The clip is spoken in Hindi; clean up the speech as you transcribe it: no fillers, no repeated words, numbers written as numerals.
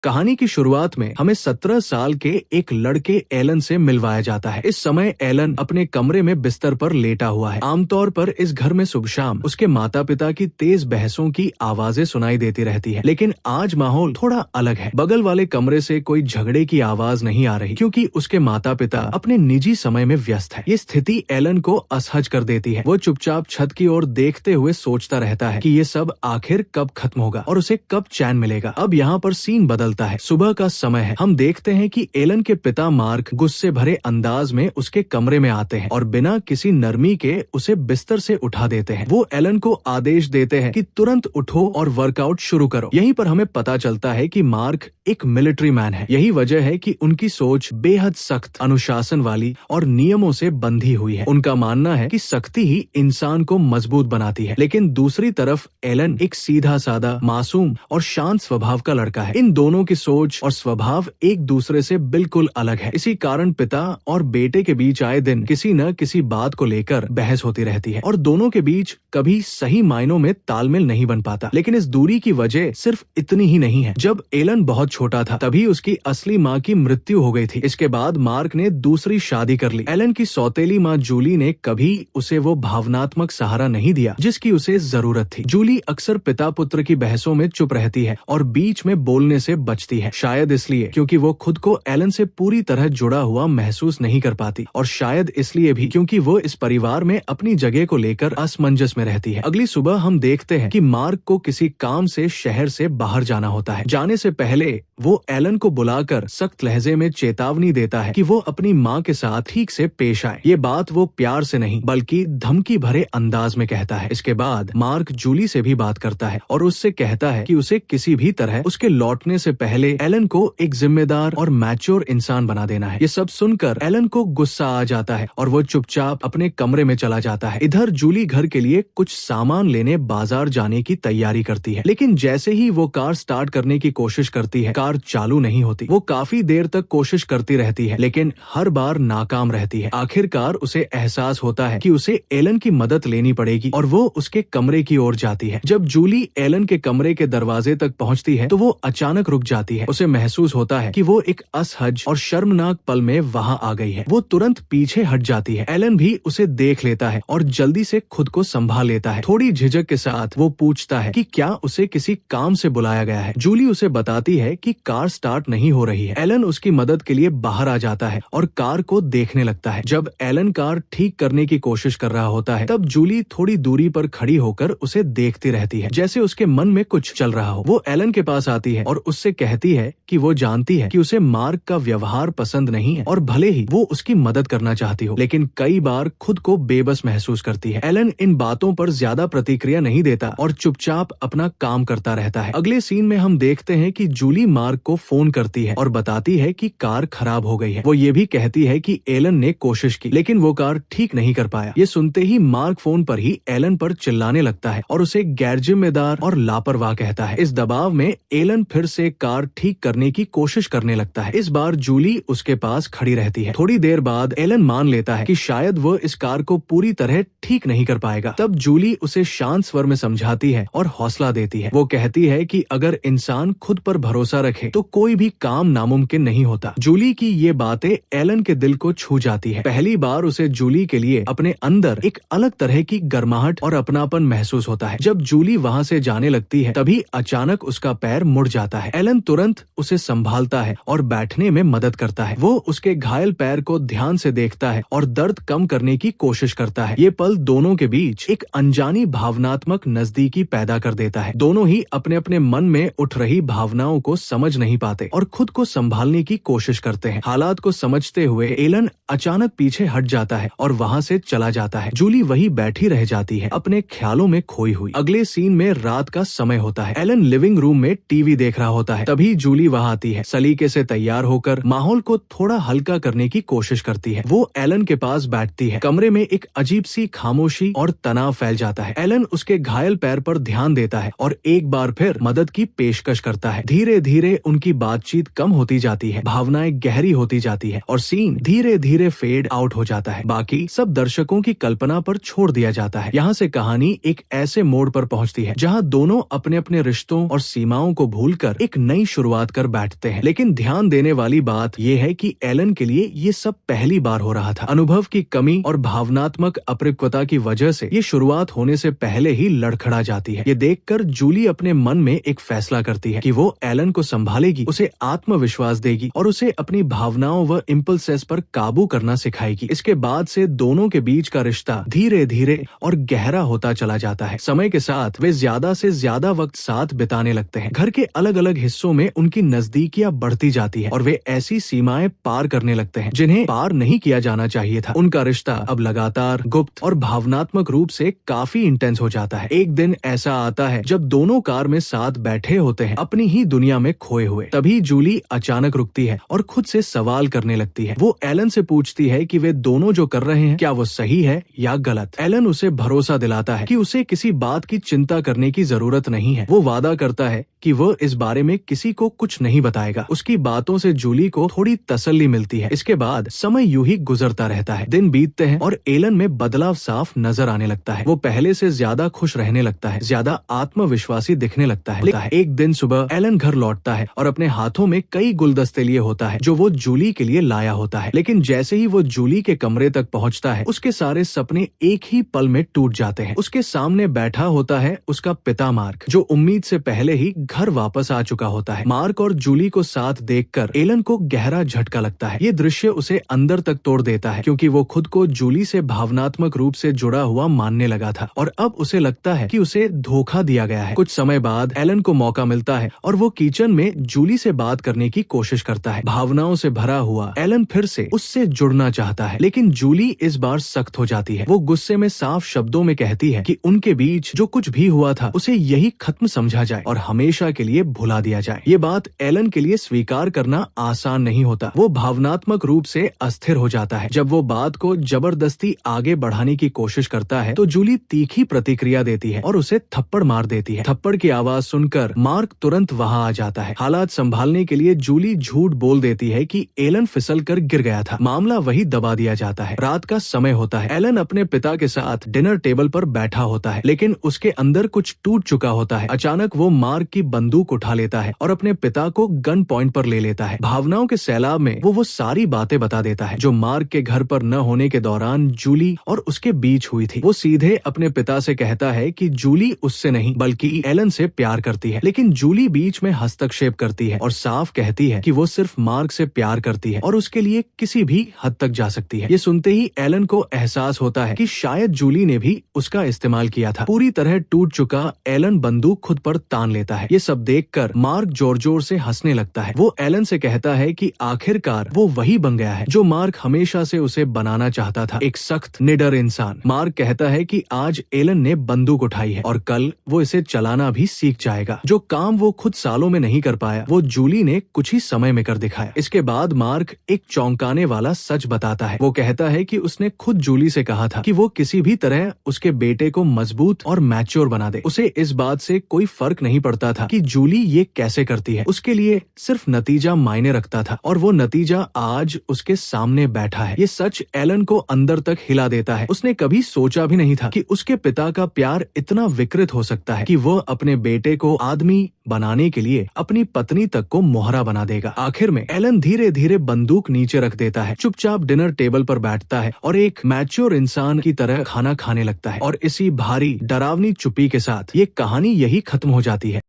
कहानी की शुरुआत में हमें 17 साल के एक लड़के एलन से मिलवाया जाता है। इस समय एलन अपने कमरे में बिस्तर पर लेटा हुआ है। आमतौर पर इस घर में सुबह शाम उसके माता पिता की तेज बहसों की आवाजें सुनाई देती रहती है, लेकिन आज माहौल थोड़ा अलग है। बगल वाले कमरे से कोई झगड़े की आवाज नहीं आ रही, क्योंकि उसके माता पिता अपने निजी समय में व्यस्त है। ये स्थिति एलन को असहज कर देती है। वो चुपचाप छत की ओर देखते हुए सोचता रहता है कि ये सब आखिर कब खत्म होगा और उसे कब चैन मिलेगा। अब यहाँ पर सीन बदलता है। सुबह का समय है। हम देखते हैं कि एलन के पिता मार्क गुस्से भरे अंदाज में उसके कमरे में आते हैं और बिना किसी नरमी के उसे बिस्तर से उठा देते हैं। वो एलन को आदेश देते हैं कि तुरंत उठो और वर्कआउट शुरू करो। यहीं पर हमें पता चलता है कि मार्क एक मिलिट्री मैन है। यही वजह है कि उनकी सोच बेहद सख्त, अनुशासन वाली और नियमों से बंधी हुई है। उनका मानना है कि सख्ती ही इंसान को मजबूत बनाती है। लेकिन दूसरी तरफ एलन एक सीधा साधा, मासूम और शांत स्वभाव का लड़का है। इन दोनों की सोच और स्वभाव एक दूसरे से बिल्कुल अलग है। इसी कारण पिता और बेटे के बीच आए दिन किसी न किसी बात को लेकर बहस होती रहती है और दोनों के बीच कभी सही मायनों में तालमेल नहीं बन पाता। लेकिन इस दूरी की वजह सिर्फ इतनी ही नहीं है। जब एलन बहुत छोटा था तभी उसकी असली माँ की मृत्यु हो गई थी। इसके बाद मार्क ने दूसरी शादी कर ली। एलन की सौतेली माँ जूली ने कभी उसे वो भावनात्मक सहारा नहीं दिया जिसकी उसे जरूरत थी। जूली अक्सर पिता पुत्र की बहसों में चुप रहती है और बीच में बोलने से बचती है। शायद इसलिए क्योंकि वो खुद को एलन से पूरी तरह जुड़ा हुआ महसूस नहीं कर पाती, और शायद इसलिए भी क्योंकि वो इस परिवार में अपनी जगह को लेकर असमंजस में रहती है। अगली सुबह हम देखते हैं कि मार्क को किसी काम से शहर से बाहर जाना होता है। जाने से पहले वो एलन को बुलाकर सख्त लहजे में चेतावनी देता है कि वो अपनी माँ के साथ ठीक से पेश आए। ये बात वो प्यार से नहीं बल्कि धमकी भरे अंदाज में कहता है। इसके बाद मार्क जूली से भी बात करता है और उससे कहता है कि उसे किसी भी तरह उसके लौटने से पहले एलन को एक जिम्मेदार और मैच्योर इंसान बना देना है। ये सब सुनकर एलन को गुस्सा आ जाता है और वो चुपचाप अपने कमरे में चला जाता है। इधर जूली घर के लिए कुछ सामान लेने बाजार जाने की तैयारी करती है, लेकिन जैसे ही वो कार स्टार्ट करने की कोशिश करती है, कार चालू नहीं होती। वो काफी देर तक कोशिश करती रहती है, लेकिन हर बार नाकाम रहती है। आखिरकार उसे एहसास होता है कि उसे एलन की मदद लेनी पड़ेगी और वो उसके कमरे की ओर जाती है। जब जूली एलन के कमरे के दरवाजे तक पहुंचती है तो वो अचानक रुक जाती है। उसे महसूस होता है कि वो एक असहज और शर्मनाक पल में वहां आ गई है। वो तुरंत पीछे हट जाती है। एलन भी उसे देख लेता है और जल्दी से खुद को संभाल लेता है। थोड़ी झिझक के साथ वो पूछता है कि क्या उसे किसी काम से बुलाया गया है। जूली उसे बताती है कि कार स्टार्ट नहीं हो रही है। एलन उसकी मदद के लिए बाहर आ जाता है और कार को देखने लगता है। जब एलन कार ठीक करने की कोशिश कर रहा होता है तब जूली थोड़ी दूरी पर खड़ी होकर उसे देखती रहती है, जैसे उसके मन में कुछ चल रहा हो। वो एलन के पास आती है और उससे कहती है कि वो जानती है कि उसे मार्क का व्यवहार पसंद नहीं है और भले ही वो उसकी मदद करना चाहती हो, लेकिन कई बार खुद को बेबस महसूस करती है। एलन इन बातों पर ज्यादा प्रतिक्रिया नहीं देता और चुपचाप अपना काम करता रहता है। अगले सीन में हम देखते हैं कि जूली मार्क को फोन करती है और बताती है कि कार खराब हो गई है। वो ये भी कहती है कि एलन ने कोशिश की लेकिन वो कार ठीक नहीं कर पाया। ये सुनते ही मार्क फोन पर ही एलन पर चिल्लाने लगता है और उसे गैर जिम्मेदार और लापरवाह कहता है। इस दबाव में एलन फिर से कार ठीक करने की कोशिश करने लगता है। इस बार जूली उसके पास खड़ी रहती है। थोड़ी देर बाद एलन मान लेता है कि शायद वो इस कार को पूरी तरह ठीक नहीं कर पाएगा। तब जूली उसे शांत स्वर में समझाती है और हौसला देती है। वो कहती है कि अगर इंसान खुद पर भरोसा रखे तो कोई भी काम नामुमकिन नहीं होता। जूली की ये बातें एलन के दिल को छू जाती है। पहली बार उसे जूली के लिए अपने अंदर एक अलग तरह की गर्माहट और अपनापन महसूस होता है। जब जूली वहाँ से जाने लगती है तभी अचानक उसका पैर मुड़ जाता है। एलन तुरंत उसे संभालता है और बैठने में मदद करता है। वो उसके घायल पैर को ध्यान से देखता है और दर्द कम करने की कोशिश करता है। ये पल दोनों के बीच एक अनजानी भावनात्मक नजदीकी पैदा कर देता है। दोनों ही अपने अपने मन में उठ रही भावनाओं को समझ नहीं पाते और खुद को संभालने की कोशिश करते हैं। हालात को समझते हुए एलन अचानक पीछे हट जाता है और वहाँ से चला जाता है। जूली वही बैठी रह जाती है, अपने ख्यालों में खोई हुई। अगले सीन में रात का समय होता है। एलन लिविंग रूम में टीवी देख रहा होता है। तभी जूली वहाँ आती है। सलीके से तैयार होकर माहौल को थोड़ा हल्का करने की कोशिश करती है। वो एलन के पास बैठती है। कमरे में एक अजीब सी खामोशी और तनाव फैल जाता है। एलन उसके घायल पैर पर ध्यान देता है और एक बार फिर मदद की पेशकश करता है। धीरे धीरे धीरे उनकी बातचीत कम होती जाती है, भावनाएं गहरी होती जाती है और सीन धीरे धीरे फेड आउट हो जाता है। बाकी सब दर्शकों की कल्पना पर छोड़ दिया जाता है। यहाँ से कहानी एक ऐसे मोड़ पर पहुँचती है जहाँ दोनों अपने अपने रिश्तों और सीमाओं को भूलकर एक नई शुरुआत कर बैठते हैं। लेकिन ध्यान देने वाली बात यह है कि एलन के लिए ये सब पहली बार हो रहा था। अनुभव की कमी और भावनात्मक अपरिपक्वता की वजह से ये शुरुआत होने से पहले ही लड़खड़ा जाती है। ये देखकर जूली अपने मन में एक फैसला करती है कि वो एलन को संभालेगी, उसे आत्मविश्वास देगी और उसे अपनी भावनाओं व इम्पल्सेस पर काबू करना सिखाएगी। इसके बाद से दोनों के बीच का रिश्ता धीरे धीरे और गहरा होता चला जाता है। समय के साथ वे ज्यादा से ज्यादा वक्त साथ बिताने लगते हैं। घर के अलग अलग हिस्सों में उनकी नजदीकियां बढ़ती जाती है और वे ऐसी सीमाएं पार करने लगते हैं जिन्हें पार नहीं किया जाना चाहिए था। उनका रिश्ता अब लगातार गुप्त और भावनात्मक रूप से काफी इंटेंस हो जाता है। एक दिन ऐसा आता है जब दोनों कार में साथ बैठे होते हैं, अपनी ही दुनिया में खोए हुए। तभी जूली अचानक रुकती है और खुद से सवाल करने लगती है। वो एलन से पूछती है कि वे दोनों जो कर रहे हैं क्या वो सही है या गलत। एलन उसे भरोसा दिलाता है कि उसे किसी बात की चिंता करने की जरूरत नहीं है। वो वादा करता है कि वो इस बारे में किसी को कुछ नहीं बताएगा। उसकी बातों से जूली को थोड़ी तसल्ली मिलती है। इसके बाद समय यूं ही गुजरता रहता है। दिन बीतते हैं और एलन में बदलाव साफ नजर आने लगता है। वो पहले से ज्यादा खुश रहने लगता है, ज्यादा आत्मविश्वासी दिखने लगता है। एक दिन सुबह एलन घर लौटता है और अपने हाथों में कई गुलदस्ते लिए होता है जो वो जूली के लिए लाया होता है। लेकिन जैसे ही वो जूली के कमरे तक पहुंचता है, उसके सारे सपने एक ही पल में टूट जाते हैं। उसके सामने बैठा होता है उसका पिता मार्क, जो उम्मीद से पहले ही घर वापस आ चुका होता है। मार्क और जूली को साथ देखकर एलन को गहरा झटका लगता है। ये दृश्य उसे अंदर तक तोड़ देता है क्योंकि वो खुद को जूली से भावनात्मक रूप से जुड़ा हुआ मानने लगा था और अब उसे लगता है कि उसे धोखा दिया गया है। कुछ समय बाद एलन को मौका मिलता है और वो किचन में जूली से बात करने की कोशिश करता है। भावनाओं से भरा हुआ एलन फिर से उससे जुड़ना चाहता है, लेकिन जूली इस बार सख्त हो जाती है। वो गुस्से में साफ शब्दों में कहती है कि उनके बीच जो कुछ भी हुआ था उसे यही खत्म समझा जाए और हमेशा के लिए भुला दिया जाए। ये बात एलन के लिए स्वीकार करना आसान नहीं होता। वो भावनात्मक रूप से अस्थिर हो जाता है। जब वो बात को जबरदस्ती आगे बढ़ाने की कोशिश करता है तो जूली तीखी प्रतिक्रिया देती है और उसे थप्पड़ मार देती है। थप्पड़ की आवाज सुनकर मार्क तुरंत वहाँ आ जाता है। हालात संभालने के लिए जूली झूठ बोल देती है कि एलन फिसल कर गिर गया था। मामला वही दबा दिया जाता है। रात का समय होता है। एलन अपने पिता के साथ डिनर टेबल पर बैठा होता है, लेकिन उसके अंदर कुछ टूट चुका होता है। अचानक वो मार्क की बंदूक उठा लेता है और अपने पिता को गन पॉइंट पर ले लेता है। भावनाओं के सैलाब में वो सारी बातें बता देता है जो मार्क के घर पर न होने के दौरान जूली और उसके बीच हुई थी। वो सीधे अपने पिता से कहता है कि जूली उससे नहीं बल्कि एलन से प्यार करती है, लेकिन जूली बीच में हस्तक्षेप करती है और साफ कहती है कि वो सिर्फ मार्क से प्यार करती है और उसके लिए किसी भी हद तक जा सकती है। ये सुनते ही एलन को एहसास होता है कि शायद जूली ने भी उसका इस्तेमाल किया था। पूरी तरह टूट चुका एलन बंदूक खुद पर तान लेता है। ये सब देखकर मार्क जोर जोर से हंसने लगता है। वो एलन से कहता है कि आखिरकार वो वही बन गया है जो मार्क हमेशा से उसे बनाना चाहता था, एक सख्त निडर इंसान। मार्क कहता है कि आज एलन ने बंदूक उठाई है और कल वो इसे चलाना भी सीख जाएगा। जो काम वो खुद सालों में नहीं कर पाया वो जूली ने कुछ ही समय में कर दिखाया। इसके बाद मार्क एक चौंकाने वाला सच बताता है। वो कहता है कि उसने खुद जूली से कहा था कि वो किसी भी तरह उसके बेटे को मजबूत और मैच्योर बना दे। उसे इस बात से कोई फर्क नहीं पड़ता था कि जूली ये कैसे करती है। उसके लिए सिर्फ नतीजा मायने रखता था और वो नतीजा आज उसके सामने बैठा है। ये सच एलन को अंदर तक हिला देता है। उसने कभी सोचा भी नहीं था कि उसके पिता का प्यार इतना विकृत हो सकता है कि वो अपने बेटे को आदमी बनाने के लिए अपनी पत्नी तक को मोहरा बना देगा। आखिर में एलन धीरे धीरे बंदूक नीचे रख देता है, चुपचाप डिनर टेबल पर बैठता है और एक मैच्योर इंसान की तरह खाना खाने लगता है और इसी भारी डरावनी चुप्पी के साथ ये कहानी यही खत्म हो जाती है।